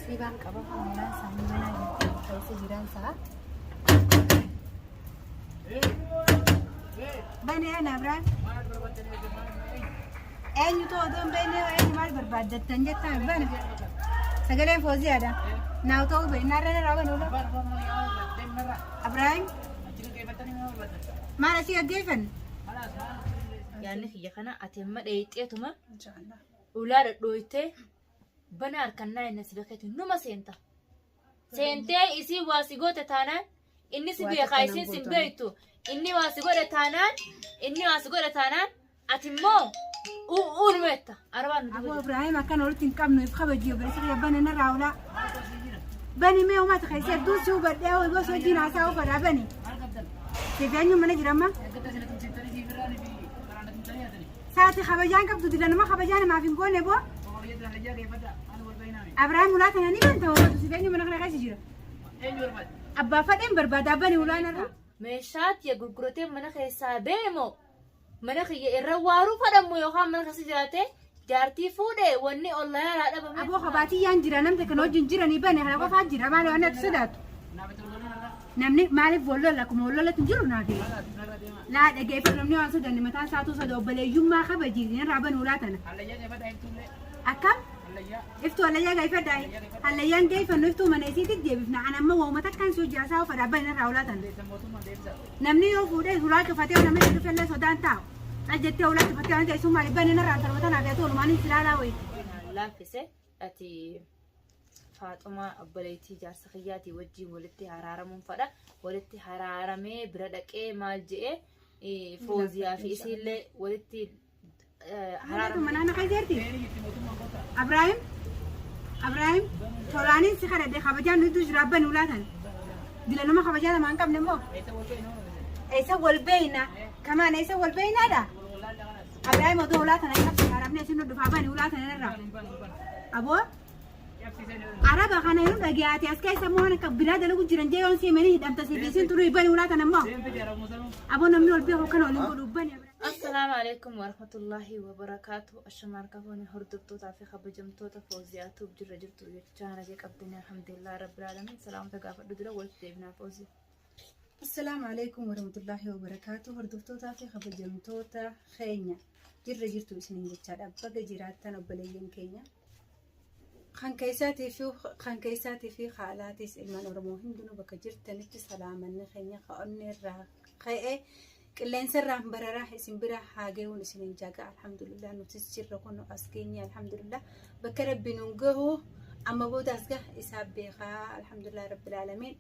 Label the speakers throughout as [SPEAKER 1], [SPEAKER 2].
[SPEAKER 1] nasiibaan qaba humnaan isaanii mana keessa jiran sa'a. Bani ana Abraham. Eenyutu odoon beeknee eenyu maal barbaaddattan jettan bana. Sagaleen Fooziyaadha. Naaw ta'uu beeknarra raaban oola. Abraham. Maal asii gaggeeffan?
[SPEAKER 2] Yaanni kiyya kana ati amma dheeyxeetuma ulaa dhadhooytee bana harkannaa inni si bakkeetti numa seenta. Seentee isii waa si goote taanaan inni si beekaa isiin si beektu inni waa si godhe taanaan ati immoo uumetta arbaan nuti.
[SPEAKER 1] Abu Ibrahim akkan walitti hin qabnu if kabajii obboleessa kiyya bana na raawulaa. Bani mee uummata keessatti duusi hubadhee gosa wajjin haasaa hubadhaa bani. Siifeenyu mana jiramma. Saati kabajaan qabdu dilanuma kabajaan namaaf hin goone boo. Abraham ulaa kana ni banta uummatu siifeenyu mana kana keessa jira. Abbaa fadheen barbaada bani ulaan irra.
[SPEAKER 2] Meeshaatti gurguratee mana keessaa beemo. Mana kiyya irra waaruu fadhamu yookaan mana keessa jiraate jaartii fuudhee wanni ollaa irraa dhabame.
[SPEAKER 1] Aboo kabaatii yaan jira namni kan wajjin jiranii bane kana qofaa jira maali waan ati sodaatu. Namni maaliif wallola akkuma wallolatti jiru naafi. Laa dhageeffatu namni waan sodanne mataa isaatu soda obboleeyyummaa kabajii irraa bane ulaa tana. Akkam? Iftu halayyaa gaifadhaa. Halayyaan gaifannu iftuu mana isiitti deebifna. Ana amma waamata kan si hojii haasaa uffataa bane irraa ulaa tana. Namni yoo fuudhee ulaa kafatee namni itti dhufee sodaan taa'u. Ajjettee ulaa kafatee waan ta'e summaali bane irraa darbata naaf yaatu walumaan itti ilaalaa wayi.
[SPEAKER 2] Laaffise ati Faaxumaa obboleettii jaarsa kiyyaatii wajjin walitti haraaramuun fadha. Walitti haraaramee bira dhaqee maal je'ee Fooziyaa fi isiillee walitti
[SPEAKER 1] haraaramu. Manaan akka jirti? Abrahim tolaaniin si kadhadhe kabajaan nuti jira abban ulaatan. Dilanuma kabajaa lamaan qabne immoo. Eessa wal beeyna? Kamaan eessa wal beeynaadha? Abrahim otoo ulaatan akka haraamne isin dhufa abban ulaatan irraa. Aboo? Araba kana yeroo dhagaate as keessa moo akka biraa dalagu jiran jee yoon siimanii hidhamta sibiisiin turu ibani ulaatan ammoo. Aboo namni wal beeku kan waliin godhu ubbani.
[SPEAKER 2] السلام عليكم ورحمة الله وبركاته. الشمار كفوني هردبتوتا في خبجمتوتا فوزياتو بجر جرتو يتشانا جيك أبدنا الحمد لله رب العالمين. سلام تقافة دودرا والتدبنا فوزي.
[SPEAKER 1] السلام عليكم ورحمة الله وبركاته. هردبتوتا في خبجمتوتا خينيا جر جرتو سنين جتشاد أبقى جراتان وبليين كينيا خان كيساتي في خالاتي سلمان ورموهن دونو بك جرتان سلاما خينيا خأني الرا خيئة كلين سرّا برا حسين برا حاجة ونسين جاكا الحمد لله نتسجل ركون أسكيني الحمد لله بكرب بنوجه أما بود أسجه إسحاب بيخا الحمد لله رب العالمين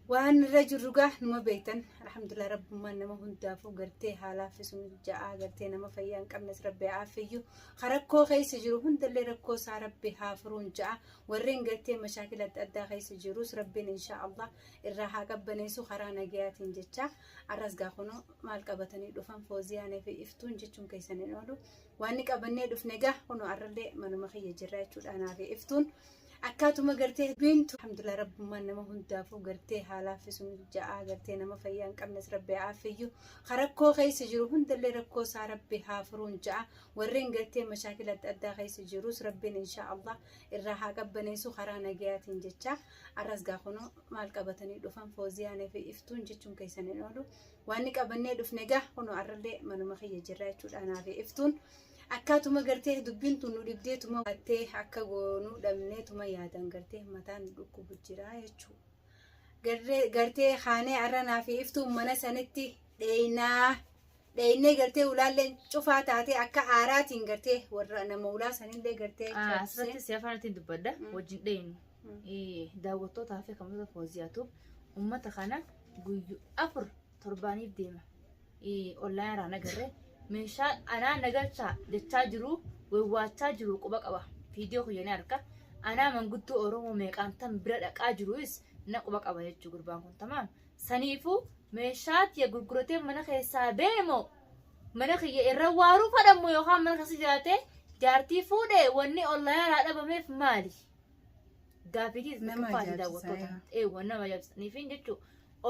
[SPEAKER 1] وهن الرجل رجع نما بيتن الحمد لله رب ما نما هون دافو قرتي حالا في سن جاء قرتي نما فيان كم نس ربي عافيه خركو خيس جروهن دل ركو صار ربي حافرون جاء ورين قرتي مشاكل أدى خيس جروس ربنا إن شاء الله الراحة قبنا يسوع خرانا جيات جتة الرز جاخنو مال قبتني دفن فوزيانة في إفتون جتشون كيسنين نقولو وانك قبنا دفن جاه هنو أرلي من مخي جرات شو أنا في إفتون أكاتو ما قرتيه بنت الحمد لله رب ما نما هون دافو قرتيه حالا في سن جاء قرتيه نما فيان كم نس ربي عافيه خركو خيس جروهن دل ركو صار ربي حافرون جاء ورين قرتيه مشاكل أدى خيس جروس ربنا إن شاء الله الراحة قبنا يسوع خرانا جيات جتة الرز جاخنو مال قبتني دفن فوزيانة في إفتون جتشون كيسنين نقولو وانك قبنا دفن جاه هنو أرلي من مخي جرات شو أنا في إفتون أكاتو ما قرتيه دبنتو نودبديتو ما قرتيه أكا قونو دمنيتو ما يادن قرتيه متان لكو بجراية شو قرتيه خاني عرنا في إفتو منا سنتي دينا قرتيه ولالين شوفها تاتي أكا عاراتين قرتيه ورنا مولا سنين دي قرتيه
[SPEAKER 2] أسرتي سيافانتي دبدا وجن دين داوتو تافي كمدة فوزياتو أمتا خانا قيو أفر ترباني بديمة أولاين رانا قرتيه meeshaa anaa nagalchaa jechaa jiru waywaachaa jiru quba qaba viidiyoo kuyyanii harka anaa manguddoo oromoo meeqaan tan bira dhaqaa jiruus na quba qaba jechuu gurbaan kun tamaam saniifuu meeshaatti gurguratee mana keessaa beemo mana kiyya irra waaruu fadhamu yookaan mana keessa jiraate jaartii fuudhee wanni ollaa irraa dhabameef maali gaafiitis nama faati daawwattoota wanna majaajisaniifin jechuu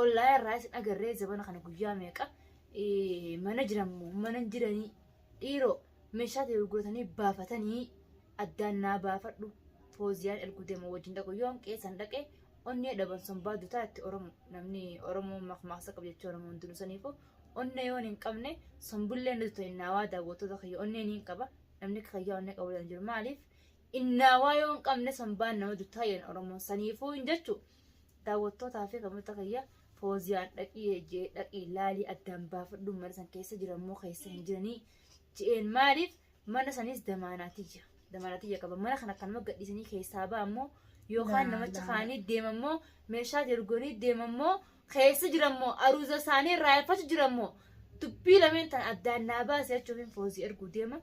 [SPEAKER 2] ollaa irraa isin agarree zabana kana guyyaa meeqa mana jiramu mana jiranii dhiiroo meeshaa ta'e gurguratanii baafatanii addaan naa baafadhu fooziyaan ergu deema wajjin dhaqu yoon qeessan dhaqe onnee dhaban sun baaduu taatti namni oromoo maqmaaqsa qabu jechuudha oromoo hundinuu saniifu onnee yoon hin qabne sunbullee nuti ta'e innaawaa daawwattoota kiyya onneen hin qaba namni kiyya onnee qabu jiru maaliif innaawaa yoon qabne sunbaan nama duttaa jedhan oromoon saniifuu hin jechu daawwattootaa fi kamoota kiyya fooziyaan dhaqii laalii addaan baafadhu mana san keessa jirammoo keessa hin jiranii je'een maaliif mana sanis damaanaatiyya qaba mana kana kanuma gadhiisanii keessaa ba'ammoo yookaan namacha kaanii deemammoo meeshaa jargoonii deemammoo keessa jirammoo aruuza isaanii raayeffatu jirammoo dubbii lameen tan addaan naa baasee jechuufin foozii erguu deema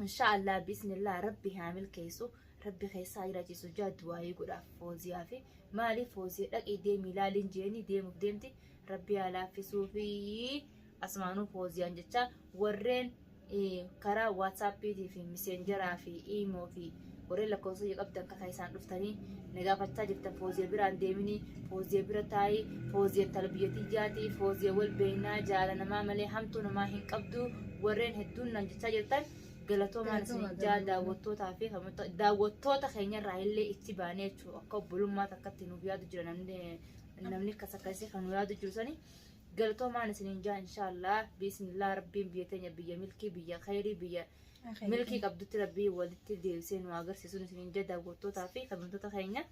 [SPEAKER 2] inshaallah bismillah rabbi haamil keessu rabbi keessaa jiraachisu jaaddu waa'ee godhaaf fooziyaa fi maaliif foozii dhaqii deemii laaliin jeeni deemuuf deemti rabbi haa laaffisuu fi asmaanuu fooziyaan jecha warreen karaa waatsaappiitii fi miseenjaraa fi iimoo fi warreen lakkoofsa qabdan akka isaan dhuftanii nagaafachaa jirtan foozii biraan deemini foozii bira taa'ii foozii talbiyyatii jaatii foozii wal beeynaa jaala namaa malee hamtuu namaa hin qabdu warreen hedduun nan jechaa jirtan galatoomaan isin daawwattootaa fi daawwattoota keenyarraa illee itti baanee jechuudha akka obbolummaa takkatti nuuf yaadu jira namni akkas akkasii kan nu yaadu jiru sani galatoomaan isin jaa inshaallah bismillah rabbiin biyya teenya biyya milkii biyya khayrii biyya milkii qabdutti rabbii walitti deebisee nu agarsiisuun isin jaa daawwattootaa fi kabajamtoota keenya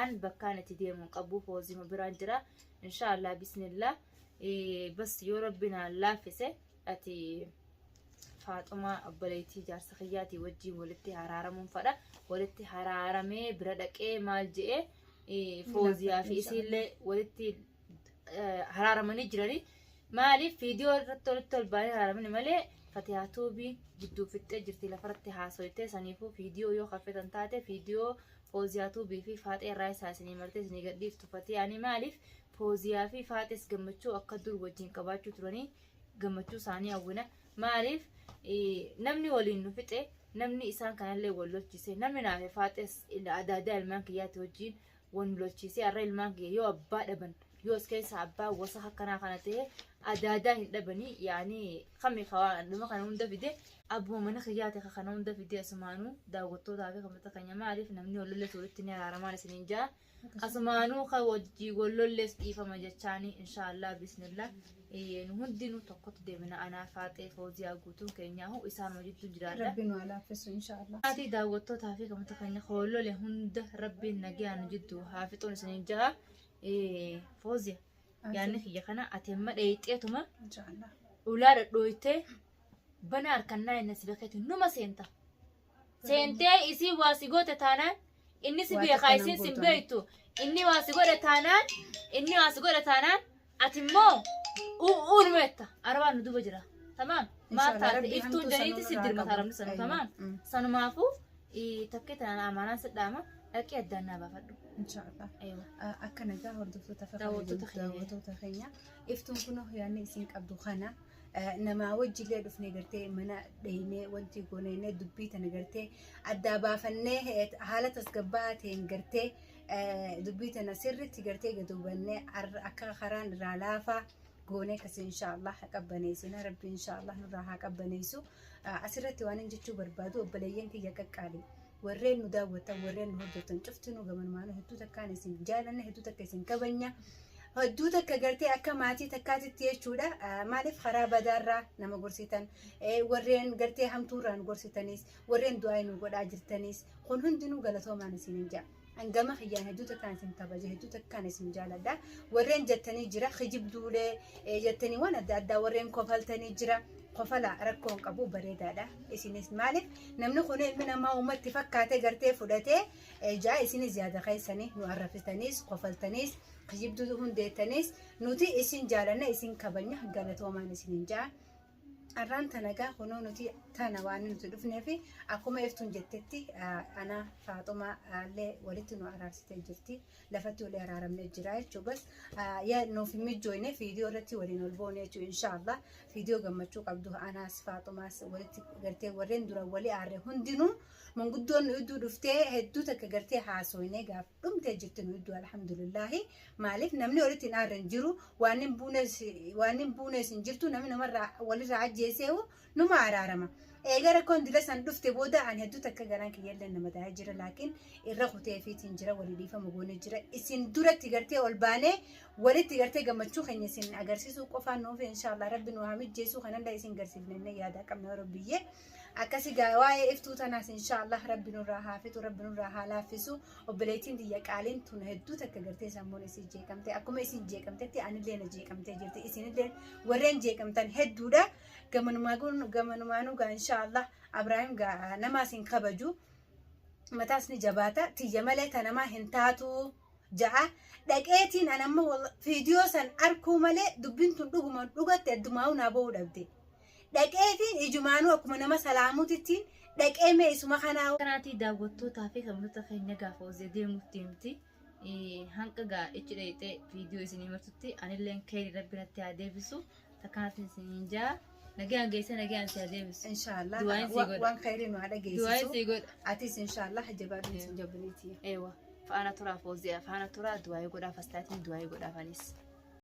[SPEAKER 2] an bakkaan itti deemuun qabu foozii biraan jira inshaallah bismillah bas yoo rabbiin laaffise ati Faaxumaa abbaleetii jaarsa kiyyaatii wajjin walitti haraaramuun fadha walitti haraaramee bira dhaqee maal je'ee fooziyaa fi isiillee walitti haraaramanii jiranii maaliif viidiyoo irratti walitti ol baanii haraaramanii malee fatihaatuubii gidduu fixxee jirti lafarratti haasoytee saniifuu viidiyoo yoo kaffetan taate viidiyoo fooziyaatuubii fi faaxee irraa isaa isinii martee isinii gadhiiftu fatihaanii maaliif fooziyaa fi faaxees gammachuu akka dur wajjin qabaachuu turanii gammachuu isaanii hawwina maaliif namni waliin nu fixe namni isaan kanallee wal lolchise namni naaf faaxees adaadaa ilmaan kiyyaatti wajjin wal lolchise har'a ilmaan kiyya yoo abbaa dhaban yoo as keessa abbaa wasa akkanaa kana ta'e adaadaa hin dhabanii yaani kami dhuma kana hunda fide abbuma mana kiyyaate kana hunda fide asumaanuu daawwattootaa fi kamoota keenya maaliif namni wal lollees walitti ni haraaramaan isiniin jaa asumaanuu kan wajjii wal lollees dhiifama jechaanii inshaallah bismillah nu hundinuu tokkotti deemina anaa faaxee fooziyaa guutuun keenyaa isaan wajjittu jiraadha
[SPEAKER 1] rabbiin waa laaffisu inshaallah
[SPEAKER 2] ati daawwattootaa fi kamoota keenya hoolole hunda rabbiin nagayaan jiddu haafixuun isiniin jaa fooziya yaanni kiyya kana ati amma dheeyxeetuma
[SPEAKER 1] inshaallah
[SPEAKER 2] ulaa dhadhooytee bana harkannaa inni si bakkeetti numa seentee isii waa si goote taanaan inni si beekaa isiin si beektu inni waa si godhe taanaan ati immoo uumetta arbaan nu duba jira tamam maata iftuun janiiti si dirma taramni sanu tamam sanumaafu takkee tanaan amanaan sidhaama dhaqee addaan naa baafadhu
[SPEAKER 1] inshaallah akka nagaa hordoftoota daawwattoota keenya iftuun kun yaanni isin qabdu kana namaa wajjillee dhufnee gartee mana dhaynee wanti goonee dubbii tana gartee addaa baafannee haala tasgabbaa ta'een gartee dubbii tana sirriitti gartee gaduubannee akka karaan irraa laafaa goonee kas inshaallah qabbaneessina rabbi inshaallah nurraa haa qabbaneessu asirratti waan jechuu barbaadu obboleeyyan kiyya qaqqaali warreen nu daawwatan warreen nu hojjetan cuftinuu gamanmaanuu hedduu takkaan isin jaalanne hedduu takka isin kabanya hedduu takka gartee akka maatii takkaatitti jechuudha maaliif karaa badaarraa nama gorsitan warreen gartee hamtuurraa nu gorsitanis warreen du'aa nu godhaa jirtanis kun hundinuu galatoomaan isin jaa angama khiyyaan hedduu takkaan isin kabaje hedduu takkaan isin jaaladha warreen jettanii jira khijibduulee jettanii waan adda addaa warreen kofaltanii jira kofala rakkoon qabu bareedaadha isinis maaliif namni kun ilmi namaa ummatti fakkaate gartee fudhatee jaa isinis yaada keessanii nu arrafitanis kofaltanis khijibduu hundeetanis nuti isin jaalanna isin kabanya galatoomaan isin jaa arraan tanagaa kunoo nuti tana waan nuti dhufnee fi akkuma iftuun jettetti ana Faaxumaa illee walitti nu araarsitee jirti lafatti walii araaramnee jira jechuudha bas yaa nuuf mijjooyne viidiyoo irratti waliin ol boone jechuudha inshaallah viidiyoo gammachuu qabdu anaas Faaxumaas walitti gartee warreen dura walii aarre hundinuu manguddoon nu iddoo dhuftee hedduu takka gartee haasoyne gaaf dhumtee jirti nu iddoo alhamdulillahi maaliif namni walitti hin aarren jiru waan hin buunes hin jirtu namni namarraa walirraa ajjeesee numa araarama eegara kon dila san dhufte booda ani hedduu takka garaan kiyyallee nama daa jira laakiin irra kutee fiitiin jira walii dhiifama goone jira isin duratti gartee ol baanee walitti gartee gammachuu keenya isin agarsiisuu qofaan nuuf inshallah rabbi nu haa mijjeessu kanallee isin garsiifnee yaada qabna rabbiyyee akkasi gaa waa'ee iftuu tanaas inshallah rabbi nurraa haafitu rabbi nurraa haa laaffisu obboleettiin diyya qaaliin tun hedduu takka gartee sammuun isin jeeqamte akkuma isin jeeqamtetti anillee na jeeqamtee jirti isinillee warreen jeeqamtan hedduudha gamanumaanuu gaa inshallah Abrahaam gaa nama isin kabaju mataas ni jabaata tiyya malee ta namaa hin taatu ja'a dhaqeetiin anamma viidiyoo san arkuu malee dubbiin tun dhuguma dhugatte addumaa'uu naa ba'uu dhabde dhaqeetiin ijumaanuu akkuma nama salaamuutittiin dhaqee mee isuma kanaa
[SPEAKER 2] kanaatii daawwattootaa fi kabajamtoota keenya gaafa osoo deemuuf deemti hanqa gaa ichi dheeyxee viidiyoo isinii martutti anilleen keeri rabbi natti haa deebisu takkaatti isiniin jaa nagaan geesse nagaan si haa deebisu
[SPEAKER 1] inshallah waan khayrii nu haa
[SPEAKER 2] dhageessisu
[SPEAKER 1] atis inshallah jabaadhu isin jabaliitii
[SPEAKER 2] eewa faana turaa fooziyaa faana turaa du'aa godhaaf astaatiin du'aa godhaafanis